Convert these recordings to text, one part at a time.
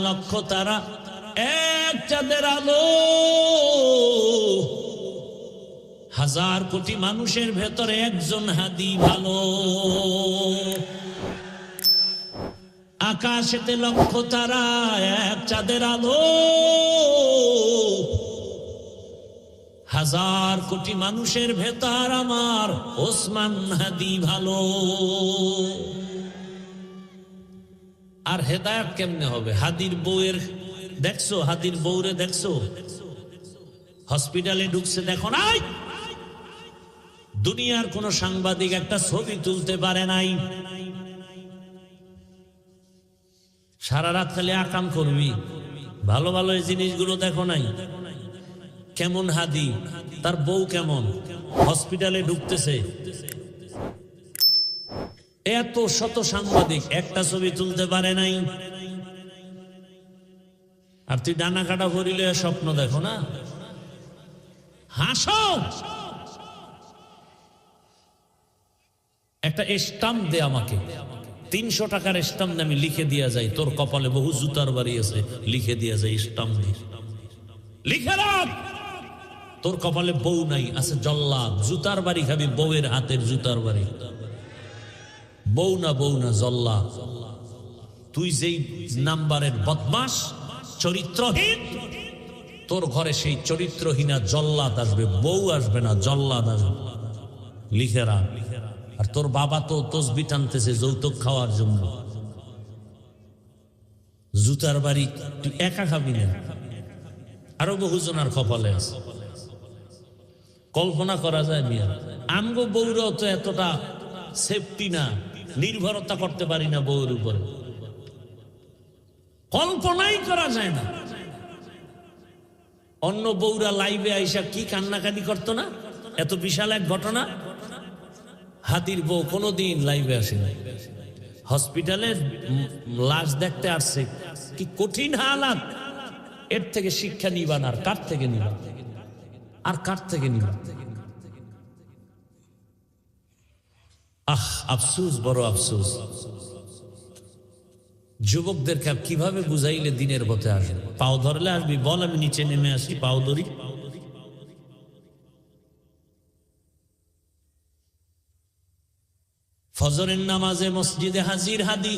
লক্ষ তারা এক চাঁদের আলো, হাজার কোটি মানুষের ভেতরে একজন হাদি ভালো। আকাশেতে লক্ষ তারা এক চাঁদের আলো, হাজার কোটি মানুষের ভেতর আমার ওসমান হাদি ভালো। আর হেদায়েত কেমনে হবে? হাদির বউয়ের দেখছো, হাদির বউরে দেখছো হসপিটালে ঢুকছে, দেখো নাই? দুনিয়ার কোন সাংবাদিক একটা ছবি তুলতে পারে নাই। সারা রাত খালি আকাম করবি, ভালো ভালো এই জিনিসগুলো দেখো নাই? কেমন হাদি, তার বউ কেমন, হসপিটালে ঢুকতেছে, এত শত সাংবাদিক একটা ছবি তুলতে পারে নাই। আর তুই ডানা কাটা ভরিলে স্বপ্ন দেখো না? হাসো, একটা স্টাম্প দে আমাকে, 300 টাকার স্টাম্প আমি লিখে দিয়া যাই, তোর কপালে বহু জুতার বাড়ি আছে, লিখে দিয়া যাই স্টাম্প দিয়ে, লিখে রাখ। তোর কপালে বউ নাই, আছে জল্লাদ, জুতার বাড়ি খাবি, বউয়ের হাতের জুতার বাড়ি। বউ না জল্লাদ। তুই যেই নাম্বারের বদমাস, চরিত্রহীন, তোর ঘরে সেই চরিত্রহীনা জল্লাদ আসবে, বউ আসবে না, জল্লাদ আসবে। লিখে রাখ। আর তোর বাবা তো তসবি টানতেছে যৌতুক খাওয়ার জন্য, জুতার বাড়ি তুই একা খাবি না, আরো বহুজনের কপালে আছে। কল্পনা করা যায় মিয়া, আমগো বউরাও তো এতটা সেফটি না, নির্ভরতা করতে পারি না বউর উপরে, কল্পনাই করা যায় না। অন্য বউরা লাইভে আইসা কি কান্নাকাটি করতো না, এত বিশাল এক ঘটনা। হাদির বউ কোনোদিন লাইভে আসে না, হসপিটালে লাশ দেখতে আসছে, কি কঠিন হালাত। এর থেকে শিক্ষা নিবান, আর কার থেকে নিবান, আর কার থেকে নিবান? আহ, আফসোস, বড় আফসোস। যুবকদেরকে কিভাবে বুঝাইলে দিনের পথে আসবে? পাও ধরলে আসবি, বল আমি নিচে নেমে আসি, পাও ধরি। ফজরের নামাজে মসজিদে হাজির হাদি,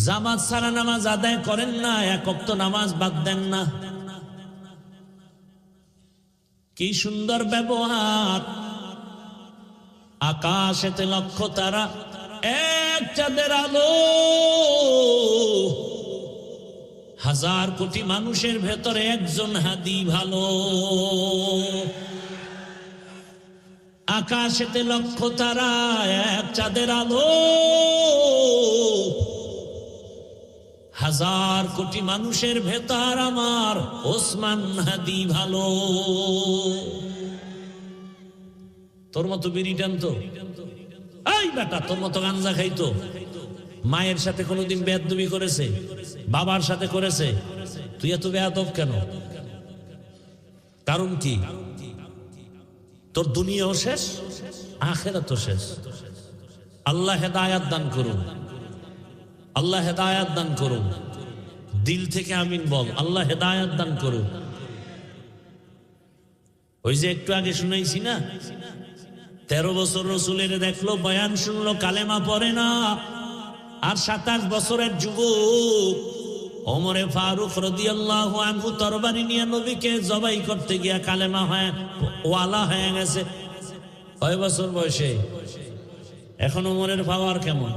জামাত সারা নামাজ আদায় করেন না, এক ওয়াক্ত নামাজ বাদ দেন না। কি সুন্দর ব্যবহার। আকাশেতে লক্ষ তারা এক চাঁদের আলো, হাজার কোটি মানুষের ভেতরে একজন হাদি ভালো। আকাশেতে লক্ষ তারা এক চাঁদের আলো, হাজার কোটি মানুষের ভেতর আমার ওসমান হাদি ভালো। তোর মতো বিড়ি টানতো, এই বেটা তোর মতো গাঞ্জা খাইতো, মায়ের সাথে কোনোদিন বেয়াদবি করেছে, বাবার সাথে করেছে, তুই এত বেয়াদব কেন? কারণ কি? তোর দুনিয়াও শেষ, আখিরাতও শেষ। আল্লাহ হেদায়াত দান করুন, আল্লাহ হেদায়াত দান করুন। দিল থেকে আমিন বল, আল্লাহ হেদায়াত দান করুন। ওই যে একটু আগে শুনাইছি না, 13 বছর রসুলের দেখলো, বয়ান শুনলো, কালেমা পড়ে না। আর 27 বছরের যুবক ওমরে ফারুক রাদিয়াল্লাহু আনহু তরবারি নিয়ে নবীকে জবাই করতে গিয়া কালেমা হয় ওয়ালা হয়ে গেছে। কয় বছর বয়সে? এখন ওমরের পাওয়ার কেমন?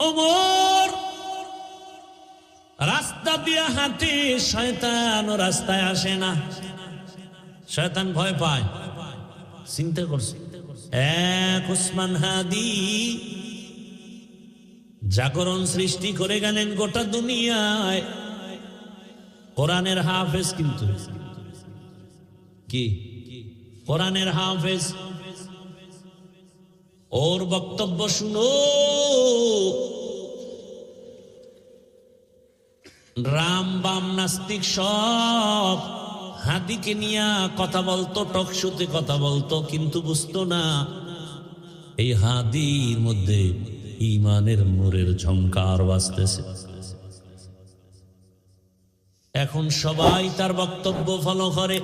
ওমর রাস্তা দিয়ে হাঁটে, শয়তান রাস্তায় আসে না, শয়তান ভয় পায়। চিন্তা করছে, এক ওসমান হাদি জাগরণ সৃষ্টি করে গেলেন গোটা দুনিয়ায়। কোরআনের হাফেজ, কিন্তু কি কোরআনের হাফেজ। ওর বক্তব্য শুনো, রাম বাম নাস্তিক সব হাদিকে নিয়ে কথা বলতো, টকশোতে কথা বলতো, কিন্তু বুঝতো না এই হাদির মধ্যে ঈমানের নূরের ঝংকার বাজতেছে। এখন সবাই তার বক্তব্য ফলো করে।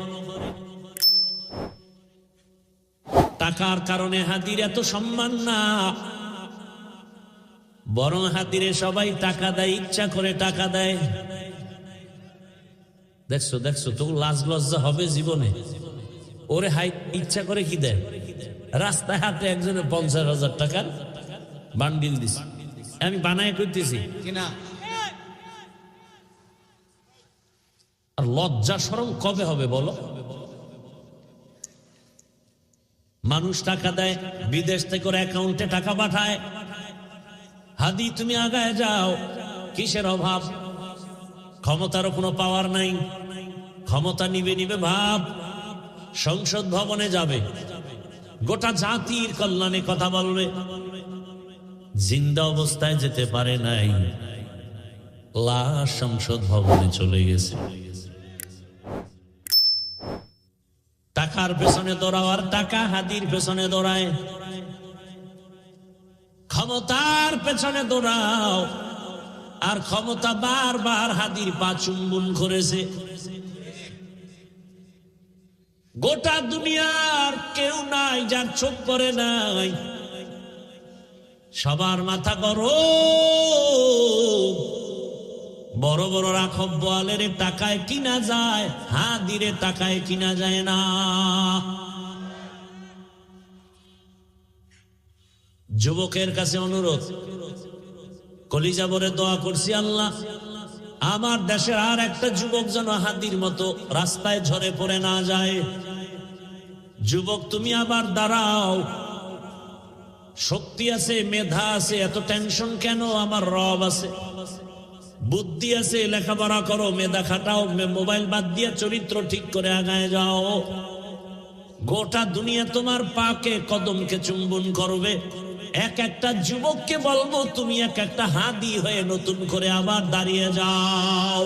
টাকার কারণে হাদির এত সম্মান না, বরং হাদিরে সবাই টাকা দেয়, ইচ্ছা করে টাকা দেয়। দেখছো দেখছো, তো লাজ লজ্জা হবে জীবনে? ওরে হাই ইচ্ছা করে কি দেয়? রাস্তায় হাতে একজনের 50,000 টাকার বান্ডিল দিছে, আমি বানায় করতেছি কিনা। আর লজ্জা শরম কবে হবে বলো? মানুষ টাকা দেয়, বিদেশ থেকে ওর অ্যাকাউন্টে টাকা পাঠায়। হাদি তুমি আগায় যাও, কিসের অভাব? ক্ষমতারও কোনো পাওয়ার নাই, ক্ষমতা নিবে নিবে ভাব। সংসদ ভবনে যাবে, গোটা জাতির কল্যাণে কথা বলবে, জিন্দা অবস্থায় যেতে পারে নাই, লাশ সংসদ ভবনে চলে গেছে। টাকার পেছনে দৌড়াও আর টাকা হাদির পেছনে দৌড়ায়। ক্ষমতার পেছনে দৌড়াও আর ক্ষমতা বারবার হাদির পা চুম্বন করেছে। গোটা দুনিয়ার কেউ নাই যার চোখ পড়ে নাই, সবার মাথা গরম। বড় বড় রাখব বোয়ালের টাকায় কিনা যায়, হাদিরে টাকায় কিনা যায় না। যুবকের কাছে অনুরোধ, কলিজা ভরে দোয়া করছি, আল্লাহ আমার দেশের আর একটা যুবক যেন হাদির মতো রাস্তায় ঝরে পড়ে না যায়। যুবক তুমি আবার দাঁড়াও, শক্তি আছে, মেধা আছে, এত টেনশন কেন? আমার রব আছে, বুদ্ধি আছে, লেখাপড়া করো, মেধা খাটাও, মোবাইল বাদ দিয়ে চরিত্র ঠিক করে আগায় যাও। গোটা দুনিয়া তোমার পাকে কদমকে চুম্বন করবে। এক একটা যুবককে বলবো তুমি এক একটা হাদি হয়ে নতুন করে আবার দাঁড়িয়ে যাও।